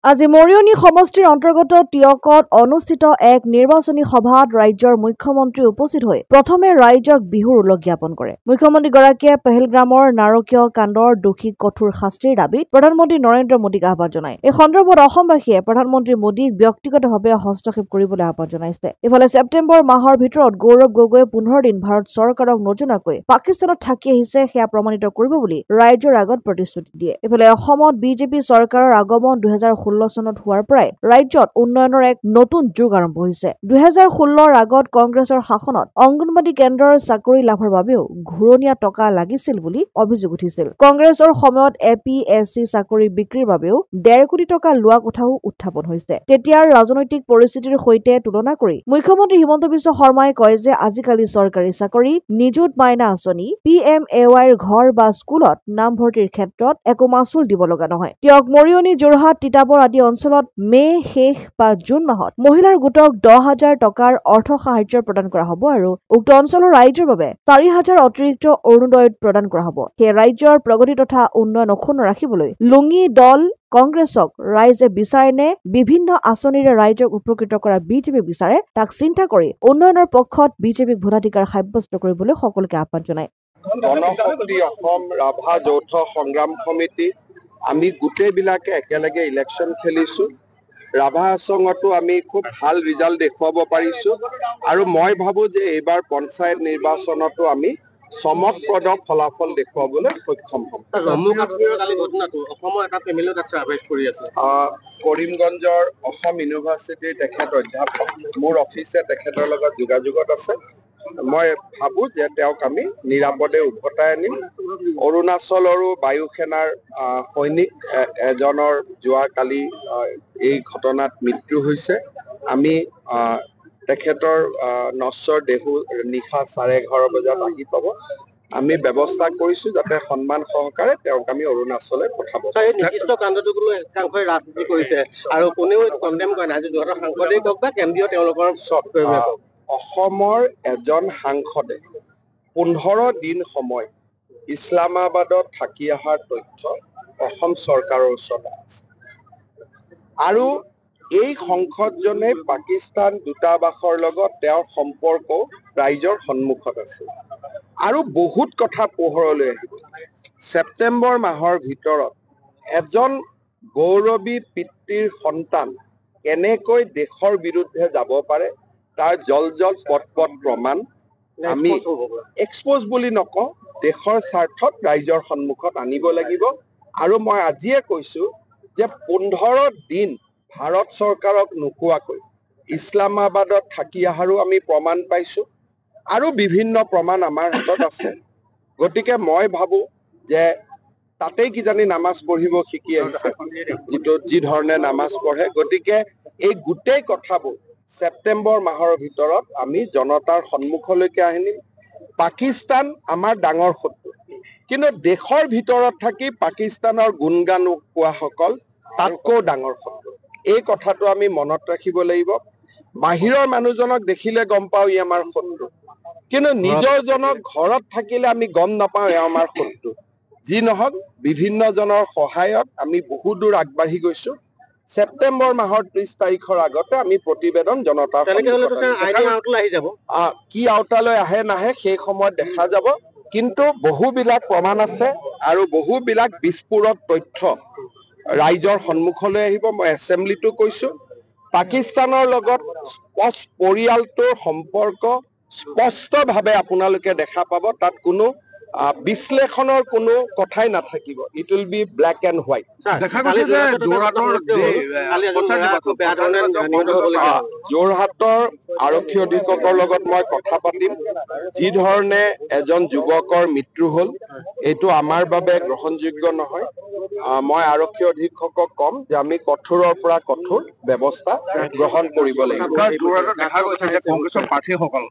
আজি মৰিয়নি সমষ্টিৰ অন্তৰ্গত টিয়কত অনুষ্ঠিত এক নিৰ্বাচনী সভাত ৰাজ্যৰ মুখ্যমন্ত্ৰী উপস্থিত হৈ প্ৰথমে ৰাইজক বিহুৰ ওলগ জ্ঞাপন কৰে। মুখ্যমন্ত্ৰীগৰাকীয়ে পেহেলগ্ৰামৰ নাৰকীয় কাণ্ডৰ দোষীক কঠোৰ শাস্তিৰ দাবীত প্ৰধানমন্ত্ৰী নৰেন্দ্ৰ মোদীক আহ্বান জনায়। এই সন্দৰ্ভত অসমবাসীয়ে প্ৰধানমন্ত্ৰী মোদীক ব্যক্তিগতভাৱে হস্তক্ষেপ কৰিবলৈ আহ্বান জনাইছে। ইফালে ছেপ্টেম্বৰ মাহৰ ভিতৰত গৌৰৱ গগৈয়ে 15 দিন ভাৰত চৰকাৰক নজনাকৈ পাকিস্তানত থাকি আহিছে সেয়া প্ৰমাণিত কৰিব বুলি ৰাইজৰ আগত প্ৰতিশ্ৰুতি দিয়ে। ইফালে অসমত বিজেপি চৰকাৰৰ আগমন 2016 চনত হোৱাৰ পৰাই ৰাজ্যত উন্নয়নৰ এক নতুন যুগ আৰম্ভ হৈছে। 2016ৰ আগত কংগ্ৰেছৰ শাসনত অংগনবাদী কেন্দ্ৰৰ চাকৰি লাভৰ বাবেও ঘূৰণীয়া টকা লাগিছিল বুলি অভিযোগ উঠিছিল। কংগ্ৰেছৰ সময়ত APSC চাকৰি বিক্ৰীৰ বাবেও 1.5 কোটি টকা লোৱা কথাও উত্থাপন হৈছে। তেতিয়াৰ ৰাজনৈতিক পৰিস্থিতিৰ সৈতে তুলনা কৰি মুখ্যমন্ত্ৰী হিমন্ত বিশ্ব শৰ্মাই কয় যে আজিকালি চৰকাৰী চাকৰি, নিযুত মাইনা আঁচনি, PMAYৰ ঘৰ বা স্কুলত নামভৰ্তিৰ ক্ষেত্ৰত একো মাচুল দিব লগা নহয়। তেওঁক মৰিয়নি, যোৰহাট, তিতাবৰ আদি অঞ্চলত মে শেষ বা জুন মাহত মহিলাৰ গোটক 10,000 টকাৰ অৰ্থ সাহায্য প্ৰদান কৰা হ'ব আৰু উক্ত অঞ্চলৰ ৰাইজৰ বাবে 4,000 অতিৰিক্ত অৰুণোদয় প্ৰদান কৰা হ'ব। সেই ৰাজ্যৰ প্ৰগতি তথা উন্নয়ন অক্ষুণ্ণ ৰাখিবলৈ লুঙি দল কংগ্ৰেছক ৰাইজে বিচাৰে নে বিভিন্ন আঁচনিৰে ৰাইজক উপকৃত কৰা বিজেপি বিচাৰে, তাক চিন্তা কৰি উন্নয়নৰ পক্ষত বিজেপিক ভোটাধিকাৰ সাব্যস্ত কৰিবলৈ সকলোকে আহ্বান জনায়। গণশক্তি অসম ৰাভা যৌথ সংগ্ৰাম সমিতি আমি গোটেইবিলাকে একেলগে ইলেকশ্যন খেলিছোঁ। ৰাভা আচঙতো আমি খুব ভাল ৰিজাল্ট দেখুৱাব পাৰিছোঁ আৰু মই ভাবোঁ যে এইবাৰ পঞ্চায়ত নিৰ্বাচনতো আমি চমকপ্ৰদ ফলাফল দেখুৱাবলৈ সক্ষম হ'ম। কৰিমগঞ্জৰ অসম ইউনিভাৰ্চিটিৰ তেখেত অধ্যাপক, মোৰ অফিচে তেখেতৰ লগত যোগাযোগত আছে। মই ভাবোঁ যে তেওঁক আমি নিৰাপদে উভতাই আনিম। অৰুণাচলৰো বায়ু সেনাৰ সৈনিক এজনৰ যোৱাকালি এই ঘটনাত মৃত্যু হৈছে। আমি তেখেতৰ নশ্বৰ দেহু নিশা 11:30 বজাত আহি পাব। আমি ব্যৱস্থা কৰিছোঁ যাতে সন্মান সহকাৰে তেওঁক আমি অৰুণাচললৈ পঠাব। নিৰ্দিষ্ট কাণ্ডটোক লৈ একাংশই ৰাজনীতি কৰিছে আৰু কোনেও কণ্ডেম কৰা নাই। যোৰহাটৰ সাংসদেই কওক বা কেন্দ্ৰীয় তেওঁলোকৰ অসমৰ এজন সাংসদে 15 দিন সময় ইছলামাবাদত থাকি অহাৰ তথ্য অসম চৰকাৰৰ ওচৰত আছে আৰু এই সংসদজনে পাকিস্তান দূতাবাসৰ লগত তেওঁৰ সম্পৰ্ক ৰাইজৰ সন্মুখত আছে আৰু বহুত কথা পোহৰলৈ আহিব। ছেপ্টেম্বৰ মাহৰ ভিতৰত এজন গৌৰৱী পিতৃৰ সন্তান কেনেকৈ দেশৰ বিৰুদ্ধে যাব পাৰে তাৰ জল পট প্ৰমাণ আমি এক্সপ'জ বুলি নকওঁ, দেশৰ স্বাৰ্থত ৰাইজৰ সন্মুখত আনিব লাগিব। আৰু মই আজিয়ে কৈছোঁ যে 15 দিন ভাৰত চৰকাৰক নোকোৱাকৈ ইছলামাবাদত থাকি অহাৰো আমি প্ৰমাণ পাইছোঁ আৰু বিভিন্ন প্ৰমাণ আমাৰ হাতত আছে। গতিকে মই ভাবোঁ যে তাতেই কিজানি নামাজ পঢ়িব শিকি আহিছে, যি ধৰণে নামাজ পঢ়ে। গতিকে এই গোটেই কথাবোৰ ছেপ্টেম্বৰ মাহৰ ভিতৰত আমি জনতাৰ সন্মুখলৈকে আনিম। পাকিস্তান আমাৰ ডাঙৰ শত্ৰু, কিন্তু দেশৰ ভিতৰত থাকি পাকিস্তানৰ গুণগান কোৱাসকল তাতকৈ ডাঙৰ শত্ৰু। এই কথাটো আমি মনত ৰাখিব লাগিব। বাহিৰৰ মানুহজনক দেখিলে গম পাওঁ ই আমাৰ শত্ৰু, কিন্তু নিজৰজনক ঘৰত থাকিলে আমি গম নাপাওঁ এওঁ আমাৰ শত্ৰু। যি নহওক, বিভিন্নজনৰ সহায়ত আমি বহু দূৰ আগবাঢ়ি গৈছোঁ। ছেপ্টেম্বৰ মাহৰ 30 তাৰিখৰ আগতে আমি প্ৰতিবেদন জনতাৰ কি আওতালৈ আহে নাহে সেই সময়ত দেখা যাব। কিন্তু বহুবিলাক প্ৰমাণ আছে আৰু বহুবিলাক বিস্ফোৰক তথ্য ৰাইজৰ সন্মুখলৈ আহিব। মই এছেম্বলিটো কৈছোঁ, পাকিস্তানৰ লগত পৰিয়ালটোৰ সম্পৰ্ক স্পষ্টভাৱে আপোনালোকে দেখা পাব। তাত কোনো বিশ্লেষণৰ কোনো কথাই নাথাকিব। It will be black and white. যোৰহাটৰ আৰক্ষী অধীক্ষকৰ লগত মই কথা পাতিম। যি ধৰণে এজন যুৱকৰ মৃত্যু হ'ল এইটো আমাৰ বাবে গ্ৰহণযোগ্য নহয়। মই আৰক্ষী অধীক্ষকক ক'ম যে আমি কঠোৰৰ পৰা কঠোৰ ব্যৱস্থা গ্ৰহণ কৰিব লাগিব। যোৰহাটত দেখা গৈছে যে কংগ্ৰেছৰ প্ৰাৰ্থীসকল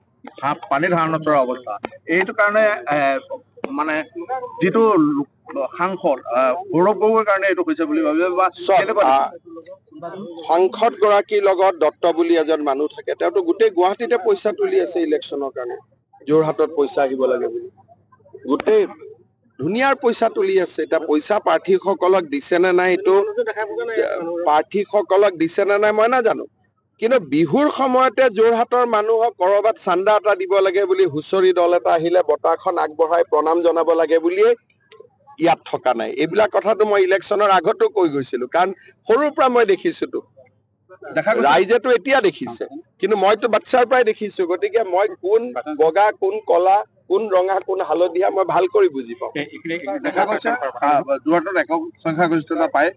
পানী ধাৰণত পৰা অৱস্থা, এইটো কাৰণে মানে যিটো সাংসদ গৌৰৱ গগৈৰ কাৰণে এইটো হৈছে বুলি ভাবিছে বা সাংসদ গৰাকীৰ লগত দত্ত বুলি এজন মানুহ থাকে, তেওঁতো গোটেই গুৱাহাটীতে পইচা তুলি আছে ইলেকশ্যনৰ কাৰণে, যোৰহাটত পইচা আহিব লাগে বুলি। গোটেই ধুনীয়াৰ পইচা তুলি আছে এতিয়া পইচা প্ৰাৰ্থীসকলক দিছে নে নাই এইটো প্ৰাৰ্থীসকলক দিছে নে নাই মই নাজানো কিন্তু বিহুৰ সময়তে যোৰহাটৰ মানুহক কৰবাত চান্দা এটা দিব লাগে বুলি হুঁচৰি দল এটা আহিলে বটাখন আগবঢ়াই প্ৰণাম জনাব লাগে বুলিয়ে ইয়াত থকা নাই এইবিলাক কথাটো মই ইলেকশ্যনৰ আগতো কৈ গৈছিলো কাৰণ সৰুৰ পৰা মই দেখিছোতো ৰাইজেতো এতিয়া দেখিছে কিন্তু মইতো বাচ্চাৰ পৰাই দেখিছো গতিকে মই কোন বগা কোন কলা কোন ৰঙা কোন হালধীয়া মই ভাল কৰি বুজি পাওঁ দেখা গৈছে যোৰহাটত একক সংখ্যাগৰিষ্ঠতা পায়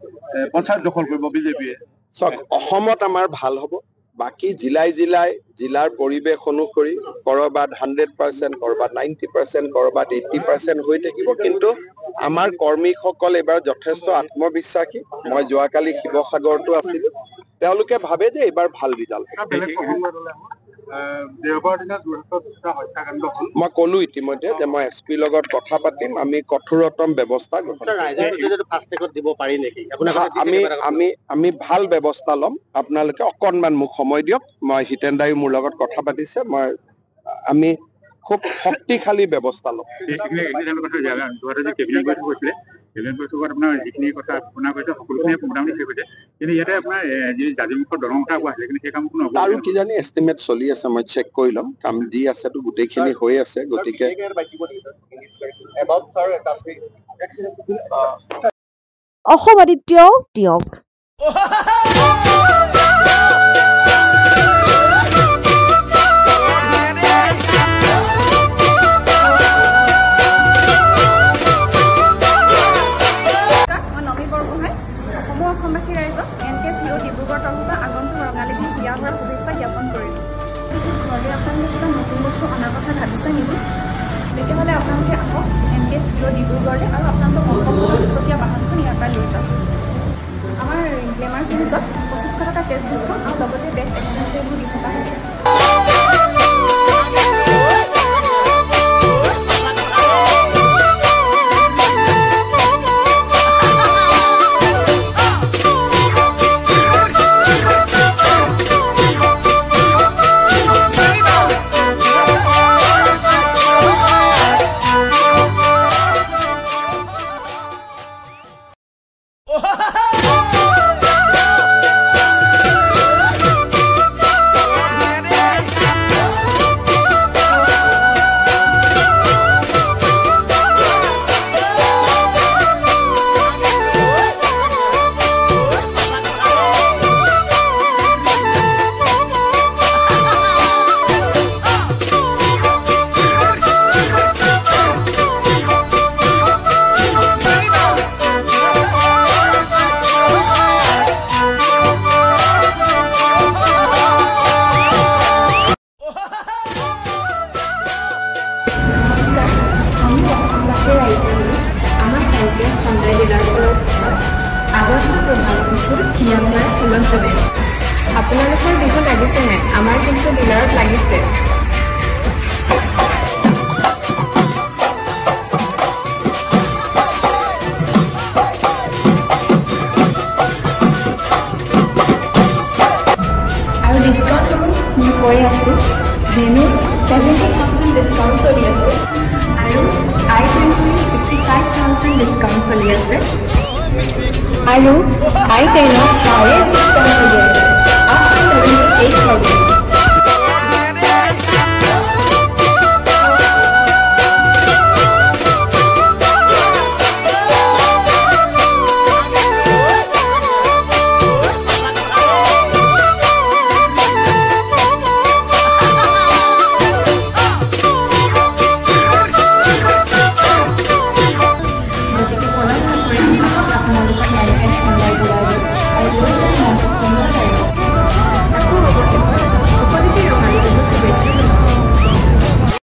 পঞ্চায়ত দখল কৰিব বিজেপিয়ে চাওক অসমত আমাৰ ভাল হ'ব বাকি জিলাৰ পৰিৱেশ অনুসৰি কৰবাত 100% কৰবাত 90% কৰবাত 80% হৈ থাকিব কিন্তু আমাৰ কৰ্মীসকল এবাৰ যথেষ্ট আত্মবিশ্বাসী মই যোৱাকালি শিৱসাগৰতো আছিলো তেওঁলোকে ভাবে যে এবাৰ ভাল ৰিজাল্ট মই কলো ইতিমধ্যে যে মই এছপিৰ লগত কথা পাতিম আমি কঠোৰতম ব্যৱস্থা আমি ভাল ব্যৱস্থা ল'ম আপোনালোকে অকণমান মোক সময় দিয়ক মই হিতেন দায়ো মোৰ লগত কথা পাতিছে আমি খুব শক্তিশালী ব্যৱস্থা ল'ম আপোনাৰ যিখিনি কথা শুনা গৈছে সকলোখিনি মোটামুটি শেষ হৈছে কিন্তু ইয়াতে আপোনাৰ যি জাজিমুখৰ দলং কথা কোৱা হৈছে কিন্তু সেই কাম কোনো আৰু কি জানি এষ্টিমেট চলি আছে মই চেক কৰি ল'ম কাম যি আছেতো গোটেইখিনি হৈ আছে গতিকে অসম আদিত্য টিয়ক অসমবাসী ৰাইজক NKS হিৰো ডিব্ৰুগড় তৰফৰ আগন্তুক ৰঙালী বিহু বিয়া হোৱাৰ শুভেচ্ছা জ্ঞাপন কৰিলোঁ ঘৰলৈ আপোনালোকে কিবা নতুন বস্তু অনাৰ কথা ভাবিছে নেকি তেতিয়াহ'লে আপোনালোকে আহক NKS হিৰো ডিব্ৰুগড়লৈ আৰু আপোনালোকৰ মনপচন্দৰ দুচকীয়া বাহনখন ইয়াৰ পৰা লৈ যাওক আমাৰ গ্লেমাৰ চিৰিজত 2500 টকা কেছ ডিছকাউণ্ট আৰু লগতে বেষ্ট এক্সচেঞ্জ ৰেটবোৰ দি থকা হৈছে আপোনালোকৰ বিহু লাগিছে নাই আমাৰ কিন্তু ডিলাৰত লাগিছে আৰু ডিছকাউণ্টসমূহ মই কৈ আছো ভেনু 70,000 ডিছকাউণ্ট চলি আছে আৰু I-20 65,000 ডিছকাউণ্ট চলি আছে আৰু I-10 ৰ